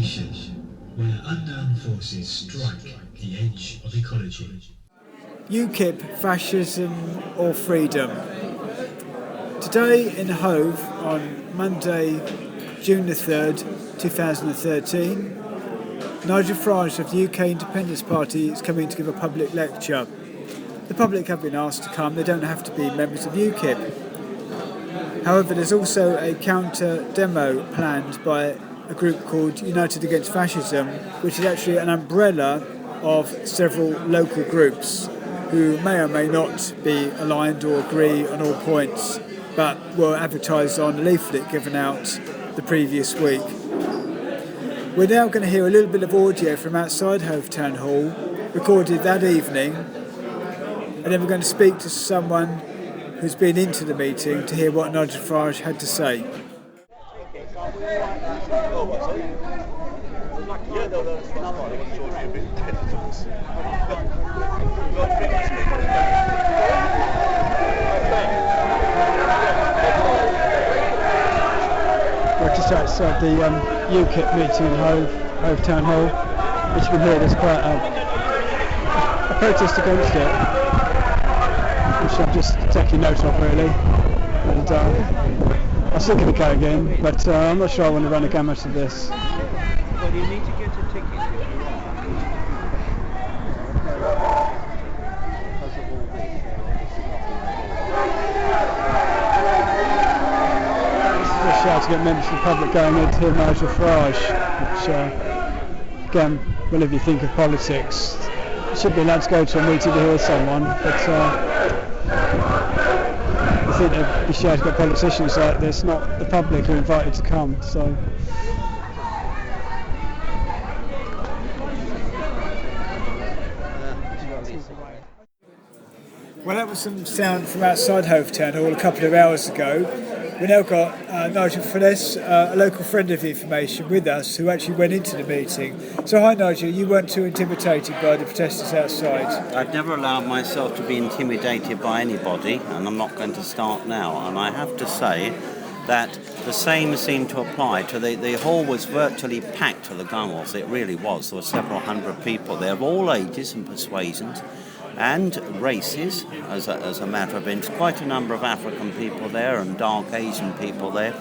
nation where unknown forces strike the edge of ecology. UKIP, fascism or freedom? Today in Hove on Monday, June the 3rd, 2013, Nigel Farage of the UK Independence Party is coming to give a public lecture. The public have been asked to come, they don't have to be members of UKIP. However, there's also a counter demo planned by a group called United Against Fascism, which is actually an umbrella of several local groups who may or may not be aligned or agree on all points, but were advertised on a leaflet given out the previous week. We're now going to hear a little bit of audio from outside Hove Town Hall, recorded that evening, and then we're going to speak to someone who's been into the meeting to hear what Nigel Farage had to say. We're just outside the UKIP meeting in Hove Town Hall. As you can hear, there's quite a protest against it, which I'm just taking note of really. And I was thinking of going in, but I'm not sure I want to run a gamut of this. Well, you need to get a ticket if you want. This is a shout to get members of the public going in to hear Nigel Farage, which, again, whatever you think of politics, you should be allowed to go to a meeting to hear someone, but I think they'd be shouting at politicians like this, not the public who are invited to come. So. Well, that was some sound from outside Hove Town Hall a couple of hours ago. We now got Nigel Furness, a local friend of information, with us who actually went into the meeting. So hi Nigel, you weren't too intimidated by the protesters outside? I've never allowed myself to be intimidated by anybody, and I'm not going to start now. And I have to say that the same seemed to apply to the hall. Was virtually packed to the gunwales. It really was. There were several hundred people there of all ages and persuasions and races, as a matter of interest. Quite a number of African people there and dark Asian people there.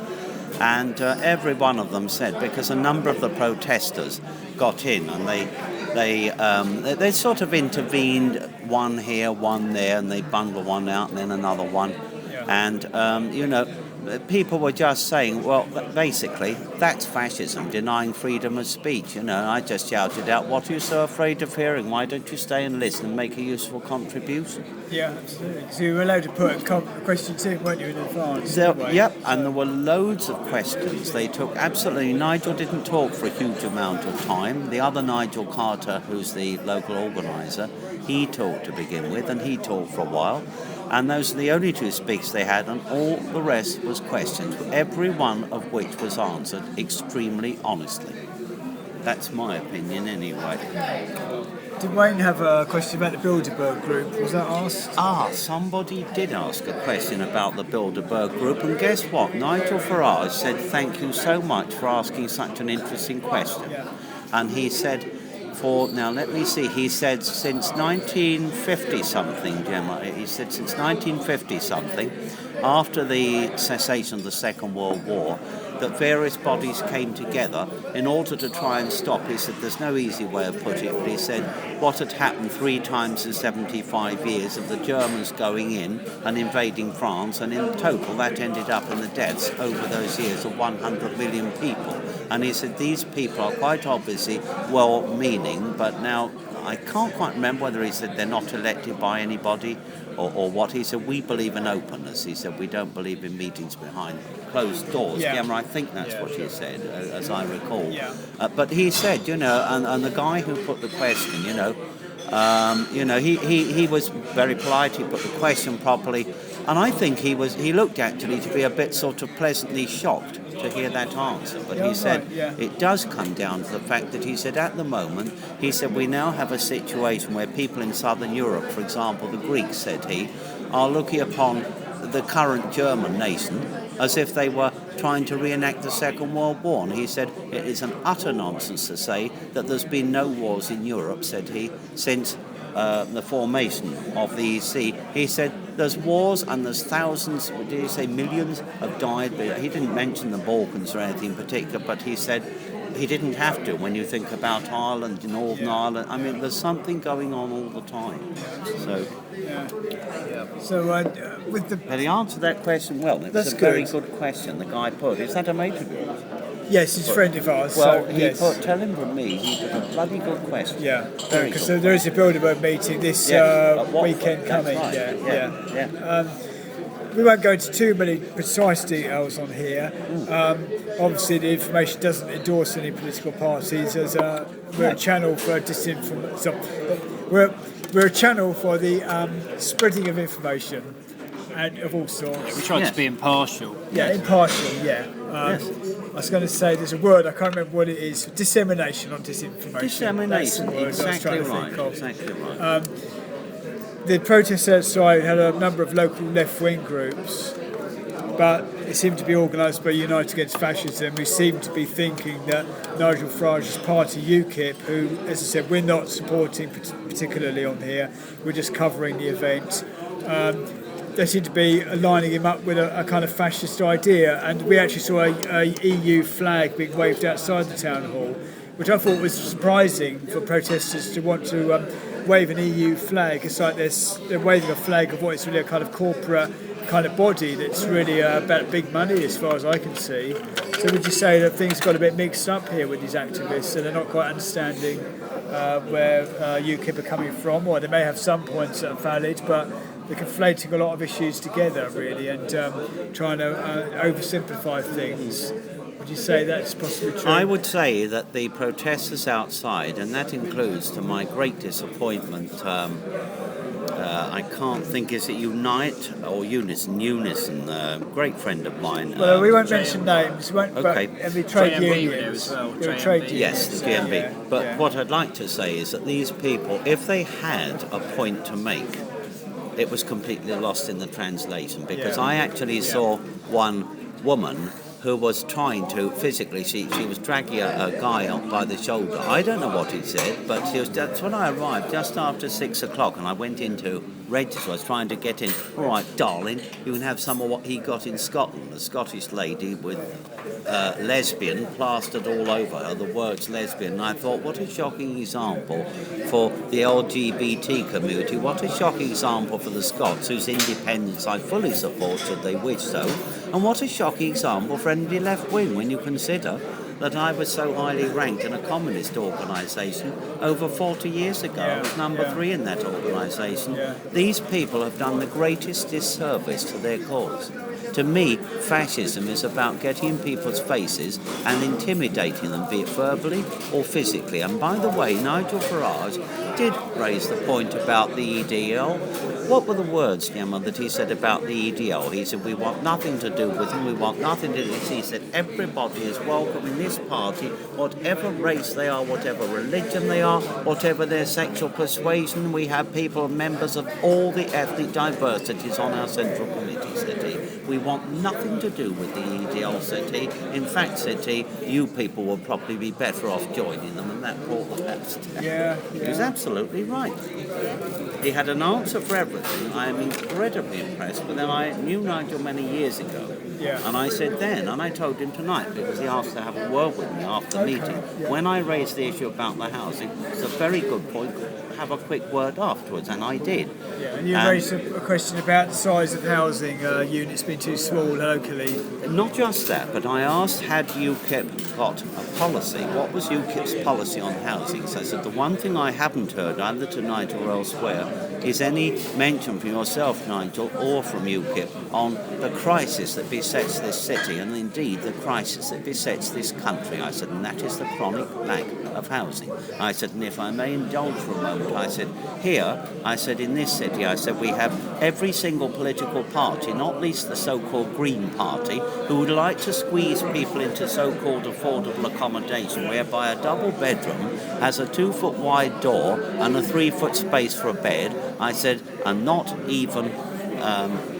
And every one of them said, because a number of the protesters got in and they sort of intervened, one here, one there, and they bundled one out and then another one. Yeah. And, people were just saying, well, basically, that's fascism, denying freedom of speech. I just shouted out, what are you so afraid of hearing? Why don't you stay and listen and make a useful contribution? Yeah, absolutely. So you were allowed to put questions in, weren't you, in advance? Yep, and there were loads of questions. They took absolutely... Nigel didn't talk for a huge amount of time. The other Nigel Carter, who's the local organiser, he talked to begin with, and he talked for a while. And those are the only two speakers they had, and all the rest was questions, every one of which was answered extremely honestly. That's my opinion anyway. Did Wayne have a question about the Bilderberg group? Was that asked? Somebody did ask a question about the Bilderberg group, and guess what? Nigel Farage said, thank you so much for asking such an interesting question. Yeah. And he said, he said since 1950-something, Gemma, he said since 1950-something, after the cessation of the Second World War, that various bodies came together in order to try and stop. He said there's no easy way of putting it, but he said what had happened 3 times in 75 years of the Germans going in and invading France, and in total that ended up in the deaths over those years of 100 million people. And he said these people are quite obviously well-meaning, but now I can't quite remember whether he said they're not elected by anybody or what. He said, we believe in openness. He said, we don't believe in meetings behind closed doors. Yeah, I think that's what he said, as I recall. Yeah. But he said, and the guy who put the question, he was very polite. He put the question properly. And I think he looked actually to be a bit sort of pleasantly shocked to hear that answer. But he said it does come down to the fact that he said at the moment, he said we now have a situation where people in southern Europe, for example, the Greeks, said he, are looking upon the current German nation as if they were trying to reenact the Second World War. And he said it is an utter nonsense to say that there's been no wars in Europe, said he, since the formation of the EC. He said there's wars and there's thousands, did he say millions, have died, but he didn't mention the Balkans or anything in particular, but he said he didn't have to when you think about Ireland, Northern Ireland. I mean, there's something going on all the time. So, with the... But he answered that question well. It was a very good question the guy put. Is that a mate of yours? Yes, he's a friend of ours. Well, so, tell him from me, he put a bloody good question. Yeah, Very because good. there is a Bilderberg meeting this weekend coming. Right. Yeah. We won't go into too many precise details on here. Obviously, the information doesn't endorse any political parties. We're a channel for disinformation. We're a channel for the spreading of information and of all sorts. We try to be impartial. Yeah, impartial. Yeah. I was going to say there's a word I can't remember what it is. Dissemination, not disinformation. Dissemination. That's the word Exactly I was trying right. to think of. Exactly right. The protests outside had a number of local left-wing groups, but it seemed to be organised by United Against Fascism, who seemed to be thinking that Nigel Farage's party UKIP, who, as I said, we're not supporting particularly on here, we're just covering the event. They seemed to be lining him up with a kind of fascist idea, and we actually saw a EU flag being waved outside the town hall, which I thought was surprising for protesters to want to wave an EU flag. It's like they're waving a flag of what is really a kind of corporate kind of body that's really about big money as far as I can see. So would you say that things got a bit mixed up here with these activists and they're not quite understanding where UKIP are coming from, or they may have some points that are valid, but they're conflating a lot of issues together really and trying to oversimplify things. Would you say that's possibly true? I would say that the protesters outside, and that includes, to my great disappointment, I can't think, is it Unite or Unison, great friend of mine. Well, we won't mention names, but every trade JMB union. were there as well, There were JMB. trade unions. Yes, the GMB. Yeah, But yeah. what I'd like to say is that these people, if they had a point to make, it was completely lost in the translation, because I actually saw one woman who was trying to physically, she was dragging a guy up by the shoulder. I don't know what he said, but that's when I arrived, just after 6 o'clock, and I went into register. I was trying to get in. All right, darling, you can have some of what he got in Scotland. A Scottish lady with lesbian plastered all over her, the words lesbian. And I thought, what a shocking example for the LGBT community. What a shocking example for the Scots, whose independence I fully support should they wish so. And what a shocking example for any left wing when you consider that I was so highly ranked in a communist organisation over 40 years ago. I was number 3 in that organisation. These people have done the greatest disservice to their cause. To me, fascism is about getting in people's faces and intimidating them, be it verbally or physically. And by the way, Nigel Farage did raise the point about the EDL. What were the words, Gemma, that he said about the EDL? He said, we want nothing to do with them, we want nothing to do with them. He said, everybody is welcome in this party, whatever race they are, whatever religion they are, whatever their sexual persuasion. We have people, members of all the ethnic diversities on our central committee, said he. We want nothing to do with the EDL, said he. In fact, said he, you people will probably be better off joining them, and that brought the best. He was absolutely right. He had an answer for everything. I am incredibly impressed. But then I knew Nigel many years ago. And I said then, and I told him tonight, because he asked to have a word with me after the meeting, when I raised the issue about the housing, it's a very good point, have a quick word afterwards, and I did. And you raised a question about the size of housing units being too small locally. Not just that, but I asked, had UKIP got a policy? What was UKIP's policy on housing? So I said, the one thing I haven't heard, either tonight or elsewhere, is any mention from yourself, Nigel, or from UKIP on the crisis that besets this city, and indeed the crisis that besets this country. I said, and that is the chronic lack of housing. I said, and if I may indulge for a moment, I said, here, I said, in this city, I said, we have every single political party, not least the so-called Green Party, who would like to squeeze people into so-called affordable accommodation, whereby a double bedroom has a 2-foot wide door and a 3-foot space for a bed. I said, and not even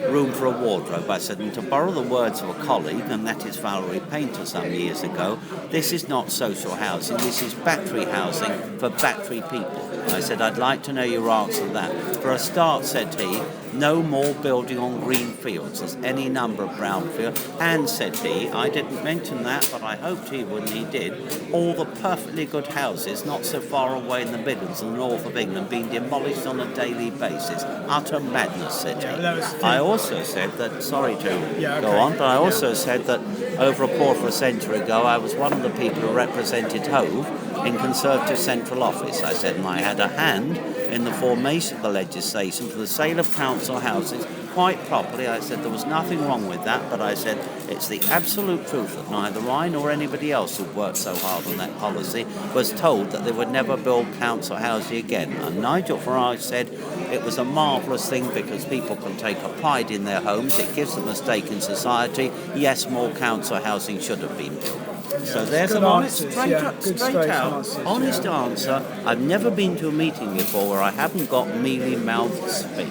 room for a wardrobe. I said, and to borrow the words of a colleague, and that is Valerie Painter some years ago, this is not social housing, this is battery housing for battery people. I said, I'd like to know your answer to that. For a start, said he, no more building on green fields. There's any number of brownfield. And, said he, I didn't mention that, but I hoped he would, and he did, all the perfectly good houses not so far away in the Midlands and the north of England being demolished on a daily basis. Utter madness, said he. I also said that, sorry to go on, but I also said that over a quarter of a century ago I was one of the people who represented Hove in Conservative Central Office. I said, and I had a hand in the formation of the legislation for the sale of council houses quite properly. I said there was nothing wrong with that, but I said it's the absolute truth that neither I nor anybody else who worked so hard on that policy was told that they would never build council housing again. And Nigel Farage said it was a marvellous thing because people can take a pride in their homes, it gives them a stake in society. Yes, more council housing should have been built. So there's an honest, straight answer. I've never been to a meeting before where I haven't got mealy-mouthed speak.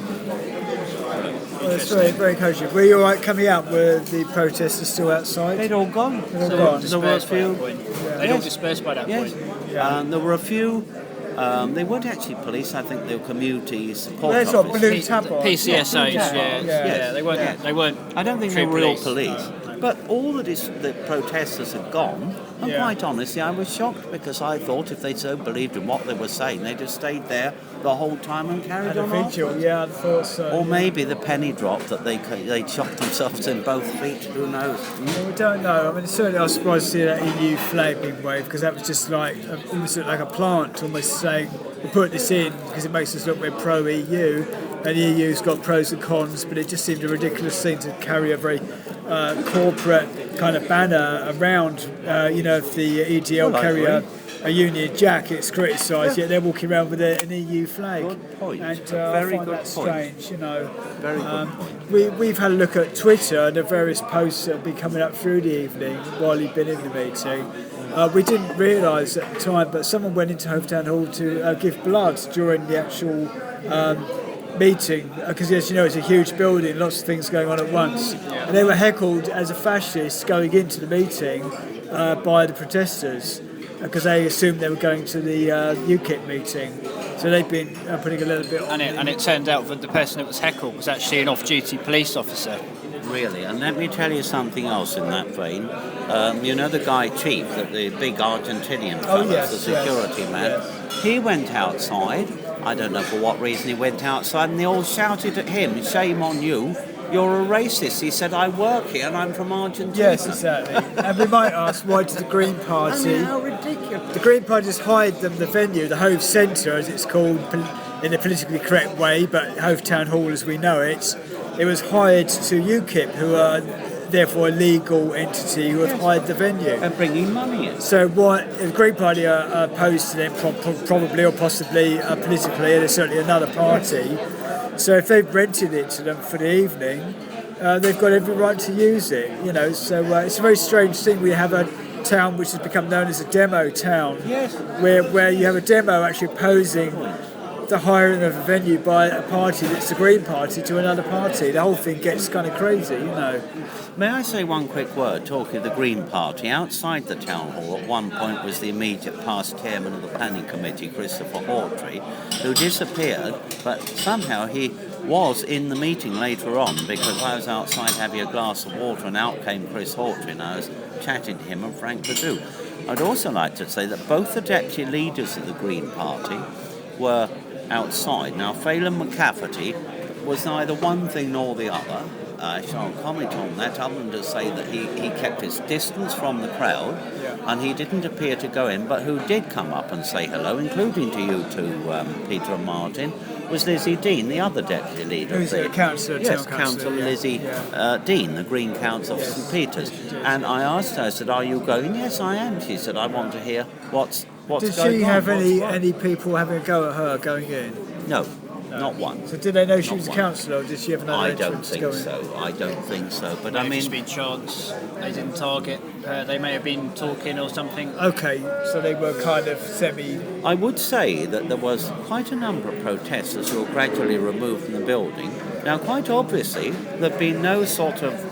Well, that's very encouraging. Were you all right coming out? Were the protesters still outside? They'd all gone. They'd all gone. There were a few. They'd all dispersed by that point. There were a few. They weren't actually police. I think they were community support There's what officers. blue tab on. PCSOs, they weren't. They weren't. I don't think they were real police. But all the protesters had gone, and quite honestly, I was shocked because I thought if they so believed in what they were saying, they'd have stayed there the whole time and carried on. Vigil, I thought so. Or maybe the penny dropped that they shot themselves in both feet. Who knows? Well, we don't know. I mean, certainly I was surprised to see that EU flag being waved because that was just like almost like a plant, almost saying we put this in because it makes us look we're pro-EU. And the EU's got pros and cons, but it just seemed a ridiculous thing to carry a very corporate kind of banner around. If the EDL carry a Union Jack, it's criticised, yet they're walking around with an EU flag. Good point. And Very I find good that point. strange, Very good point. We've had a look at Twitter and the various posts that have been coming up through the evening while you've been in the meeting. We didn't realise at the time, but someone went into Hove Town Hall to give blood during the actual meeting, because as you know it's a huge building, lots of things going on at once, and they were heckled as a fascist going into the meeting by the protesters because they assumed they were going to the UKIP meeting, so they've been putting a little bit on. And it turned out that the person that was heckled was actually an off-duty police officer. Really, and let me tell you something else in that vein. The guy Chief, the big Argentinian fellow, the security man, he went outside. I don't know for what reason he went outside, and they all shouted at him, "Shame on you, you're a racist." He said, "I work here and I'm from Argentina." Yes, exactly. And we might ask, why did the Green Party... How ridiculous. The Green Party just hired them the venue, the Hove Centre, as it's called in a politically correct way, but Hove Town Hall as we know it. It was hired to UKIP, who are therefore a legal entity who have hired the venue. And bringing money in. So what the Green Party are opposed to them, probably or possibly politically, and there's certainly another party. So if they've rented it to them for the evening, they've got every right to use it. So it's a very strange thing. We have a town which has become known as a demo town, where you have a demo actually opposing the hiring of a venue by a party that's the Green Party to another party. The whole thing gets kind of crazy, May I say one quick word, talking of the Green Party? Outside the town hall at one point was the immediate past chairman of the planning committee, Christopher Hawtrey, who disappeared, but somehow he was in the meeting later on because I was outside having a glass of water and out came Chris Hawtrey and I was chatting to him and Frank Perdue. I'd also like to say that both the deputy leaders of the Green Party were outside. Now, Phelan McCafferty was neither one thing nor the other. I shan't comment on that other than to say that he kept his distance from the crowd and he didn't appear to go in, but who did come up and say hello, including to you two, Peter and Martin, was Lizzie Dean, the other deputy leader. Who's a councillor? Yes, Councillor Lizzie Dean, the Green Council of St Peters. And I asked her, I said, "Are you going?" "Yes, I am." She said, "I want to hear what's Did going on." she have any people having a go at her going in? No. not one. So did they know she Not was a one. councillor, or did she have another I don't entrance think going? so. I don't think so. But May I have just mean, been chance. They didn't target her. They may have been talking or something. Okay, so they were kind of semi... I would say that there was quite a number of protesters who were gradually removed from the building. Now, quite obviously, there'd been no sort of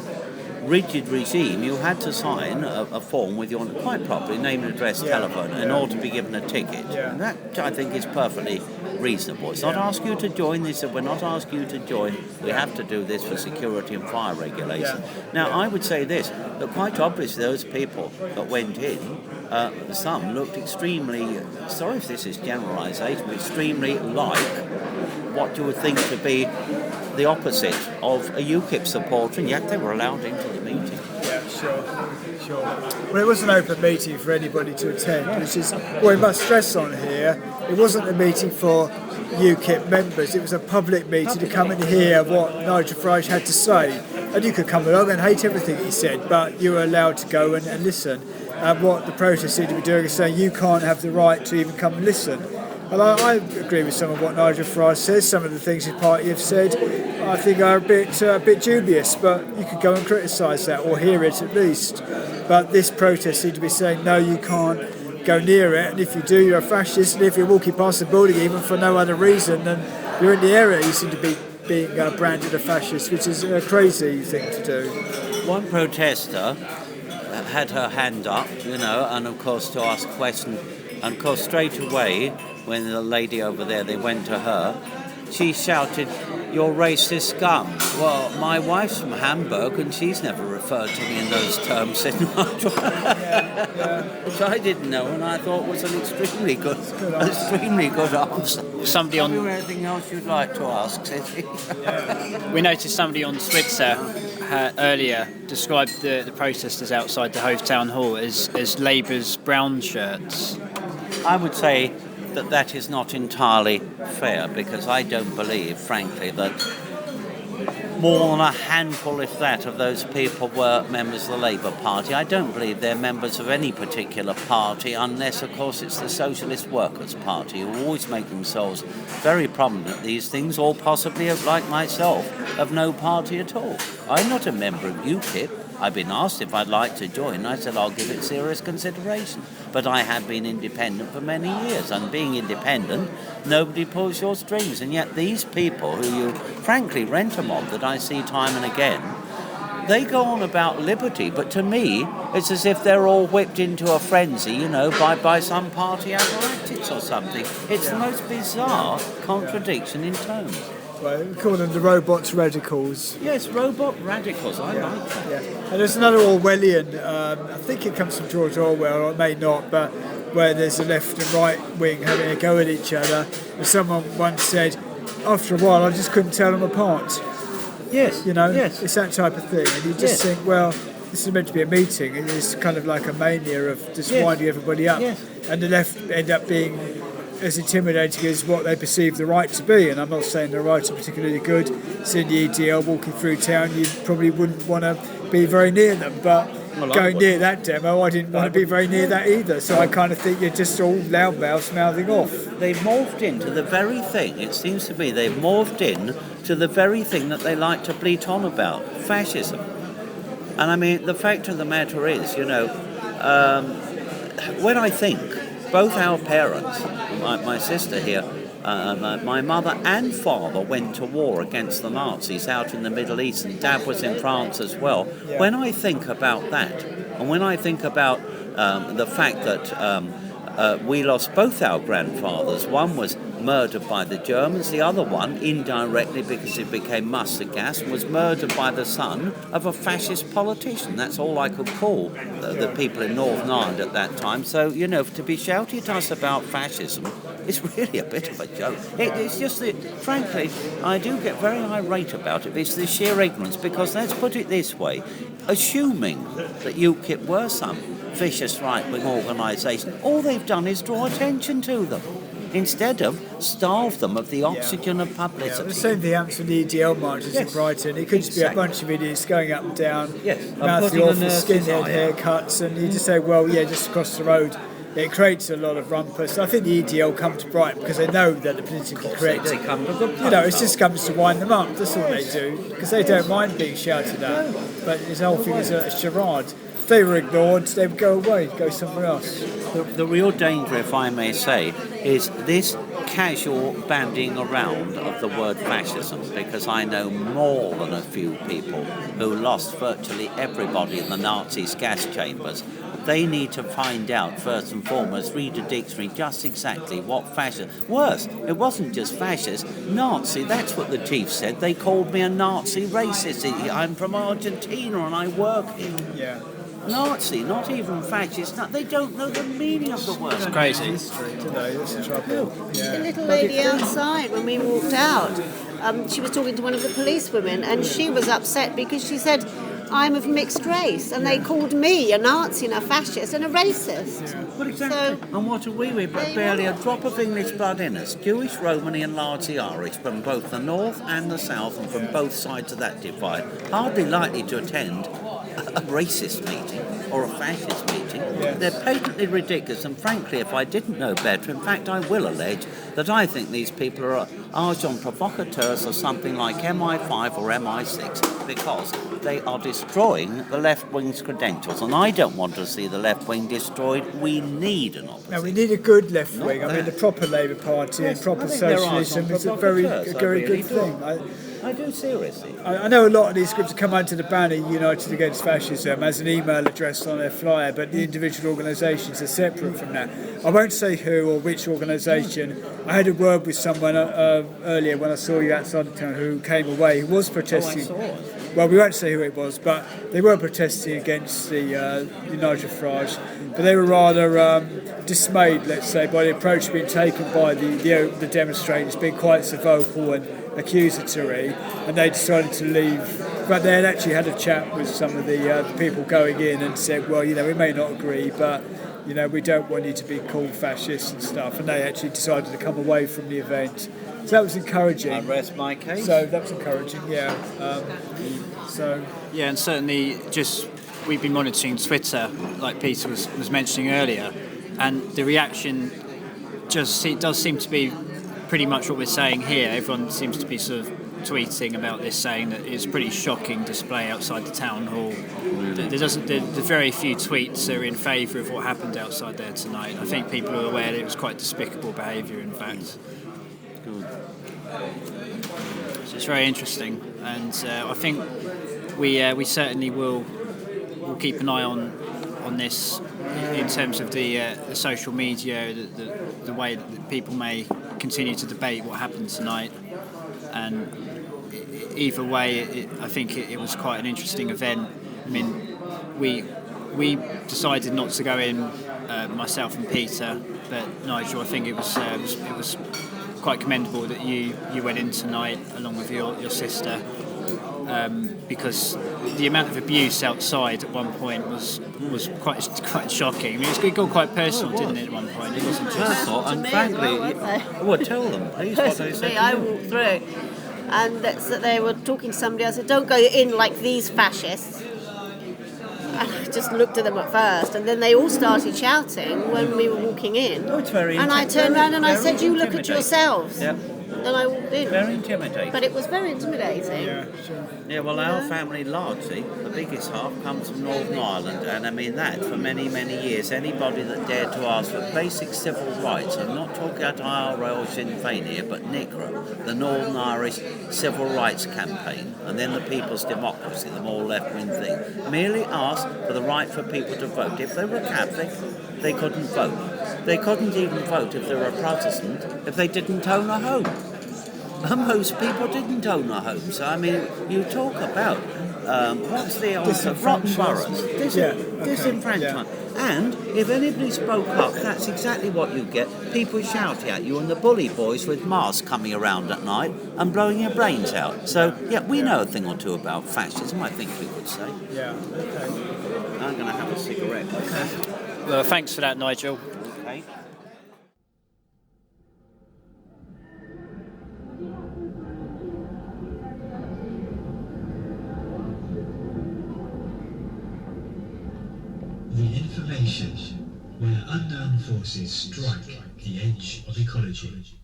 rigid regime. You had to sign a form with your, quite properly, name and address, telephone, in order to be given a ticket. Yeah. And that, I think, is perfectly reasonable. It's not ask you to join. They said, we're not asking you to join. We have to do this for security and fire regulation. Now, I would say this, that quite obviously those people that went in, some looked extremely, sorry if this is generalisation, but extremely like what you would think to be the opposite of a UKIP supporter, and yet they were allowed into the meeting. Yeah, sure. Well, it was an open meeting for anybody to attend, which is what we must stress on here. It wasn't a meeting for UKIP members, it was a public meeting to come and hear what Nigel Farage had to say. And you could come along and hate everything he said, but you were allowed to go and listen. And what the protest seemed to be doing is saying you can't have the right to even come and listen. And I agree with some of what Nigel Farage says. Some of the things his party have said, I think, are a bit dubious. But you could go and criticise that, or hear it at least. But this protest seemed to be saying, no, you can't go near it. And if you do, you're a fascist. And if you're walking past the building, even for no other reason than you're in the area, you seem to be being branded a fascist, which is a crazy thing to do. One protester had her hand up, and of course to ask a question. And of course, straight away, when the lady over there, they went to her, she shouted, "You're racist scum." Well, my wife's from Hamburg and she's never referred to me in those terms, said Nigel. Which I didn't know, and I thought was an extremely good answer. Somebody on. Have you anything else you'd like to ask, City? We noticed somebody on Twitter earlier described the protesters outside the Hove Town Hall as Labour's brown shirts. I would say that is not entirely fair, because I don't believe, frankly, that more than a handful, if that, of those people were members of the Labour Party. I don't believe they're members of any particular party, unless, of course, it's the Socialist Workers' Party, who always make themselves very prominent at these things, or possibly, like myself, of no party at all. I'm not a member of UKIP. I've been asked if I'd like to join. I said I'll give it serious consideration. But I have been independent for many years, and being independent, nobody pulls your strings. And yet these people who you frankly rent a mob that I see time and again, they go on about liberty, but to me it's as if they're all whipped into a frenzy, by some party apparatchiks or something. It's the most bizarre contradiction in terms. Well, we call them the robots radicals. Yes, robot radicals, I like that. Yeah. And there's another Orwellian, I think it comes from George Orwell, or it may not, but where there's a left and right wing having a go at each other. And someone once said, after a while, I just couldn't tell them apart. Yes, yes. It's that type of thing. And you just think, well, this is meant to be a meeting. It's kind of like a mania of just winding everybody up. Yes. And the left end up being as intimidating as what they perceive the right to be. And I'm not saying the right are particularly good. Seeing the EDL walking through town, you probably wouldn't want to be very near them. But going near that demo, I didn't want to be very near that either. So I kind of think you're just all loudmouths mouthing off. They've morphed into the very thing, it seems to me, they've morphed in to the very thing that they like to bleat on about, fascism. And I mean, the fact of the matter is, when I think both our parents, my sister here, my mother and father went to war against the Nazis out in the Middle East, and Dad was in France as well. Yeah. When I think about that, and when I think about the fact that we lost both our grandfathers, one was murdered by the Germans, the other one, indirectly because it became mustard gas, was murdered by the son of a fascist politician. That's all I could call the people in Northern Ireland at that time. So, to be shouting at us about fascism is really a bit of a joke. It's just that, frankly, I do get very irate about it. It's the sheer ignorance, because let's put it this way, assuming that UKIP were some vicious right-wing organisation, all they've done is draw attention to them, instead of starve them of the oxygen of publicity. Yeah, the same thing happens with the EDL marches in Brighton. It could just be a bunch of idiots going up and down, mouthing off with skinhead haircuts, and you just say, well, just across the road it creates a lot of rumpus. I think the EDL come to Brighton because they know that the politically correct, They come to good it just comes to wind them up. That's all they do, because they don't mind being shouted at. But this whole thing is a charade. If they were ignored, they would go away, go somewhere else. The real danger, if I may say, is this casual bandying around of the word fascism, because I know more than a few people who lost virtually everybody in the Nazis' gas chambers. They need to find out, first and foremost, read a dictionary, just exactly what fascism. Worse, it wasn't just fascist, Nazi, that's what the chief said. They called me a Nazi racist. I'm from Argentina and I work here. Yeah. Nazi, not even fascist. They don't know the meaning of the word. It's crazy. History today, that's the trouble. Yeah. The little lady outside, when we walked out, she was talking to one of the policewomen, and she was upset because she said, I'm of mixed race, and they called me a Nazi and a fascist and a racist. Well, exactly. And what are we with? But barely a drop of English blood in us. Jewish, Romani and largely Irish, from both the north and the south, and from both sides of that divide. Hardly likely to attend a racist meeting or a fascist meeting. Yes. They're patently ridiculous, and frankly, if I didn't know better, in fact I will allege that I think these people are agents provocateurs or something like MI5 or MI6, because they are destroying the left wing's credentials, and I don't want to see the left wing destroyed. We need an opposition. Now we need a good left wing. Not I mean, the proper Labour Party and proper I think there are socialism some is a very provocateurs, I really good do. thing. I do, seriously. I know a lot of these groups have come under the banner United Against Fascism as an email address on their flyer, but the individual organisations are separate from that. I won't say who or which organisation. I had a word with someone earlier when I saw you outside the town who came away, who was protesting. Well, we won't say who it was, but they were protesting against the Nigel Farage, but they were rather dismayed, let's say, by the approach being taken by the demonstrators, being quite so vocal and accusatory, and they decided to leave. But they had actually had a chat with some of the people going in and said, well, we may not agree, but we don't want you to be called fascists and stuff, and they actually decided to come away from the event. So that was encouraging. I rest my case. So that was encouraging, yeah. Yeah, and certainly we've been monitoring Twitter, like Peter was mentioning earlier, and the reaction does seem to be pretty much what we're saying here. Everyone seems to be sort of tweeting about this, saying that it's a pretty shocking display outside the town hall. The very few tweets are in favour of what happened outside there tonight. I think people are aware that it was quite despicable behaviour, in fact. So it's very interesting, and I think we certainly will keep an eye on this in terms of the social media, the way that people may continue to debate what happened tonight. And either way, I think it was quite an interesting event. I mean, we decided not to go in, myself and Peter, but Nigel, I think it was quite commendable that you went in tonight along with your sister, because the amount of abuse outside at one point was quite shocking. I mean, it got quite personal, didn't it? At one point, it wasn't just personal, and frankly, well, tell them, please, what they said. I walked through, and they were talking to somebody. I said, "Don't go in like these fascists." And I just looked at them at first, and then they all started shouting when we were walking in. Oh, it's very and I turned around and I very said, "You look at intimidating." yourselves." Yep. Then I walked in. Very intimidating. But it was very intimidating. Yeah, well, our family largely, the biggest half, comes from Northern Ireland, and I mean that for many, many years. Anybody that dared to ask for basic civil rights, I'm not talking about IRL Sinn Féin here, but NICRA, the Northern Irish Civil Rights Campaign, and then the People's Democracy, the more left-wing thing, merely asked for the right for people to vote. If they were Catholic, they couldn't vote. They couldn't even vote if they were a Protestant if they didn't own a home. And most people didn't own a home. So, I mean, you talk about, what's the answer? Rotten boroughs. Disenfranchisement. Yeah. And if anybody spoke up, that's exactly what you get. People shouting at you and the bully boys with masks coming around at night and blowing your brains out. So, yeah, we know a thing or two about fascism, I think we would say. Yeah, okay. I'm going to have a cigarette. Well, thanks for that, Nigel. Okay. The information where unknown forces strike the edge of ecology.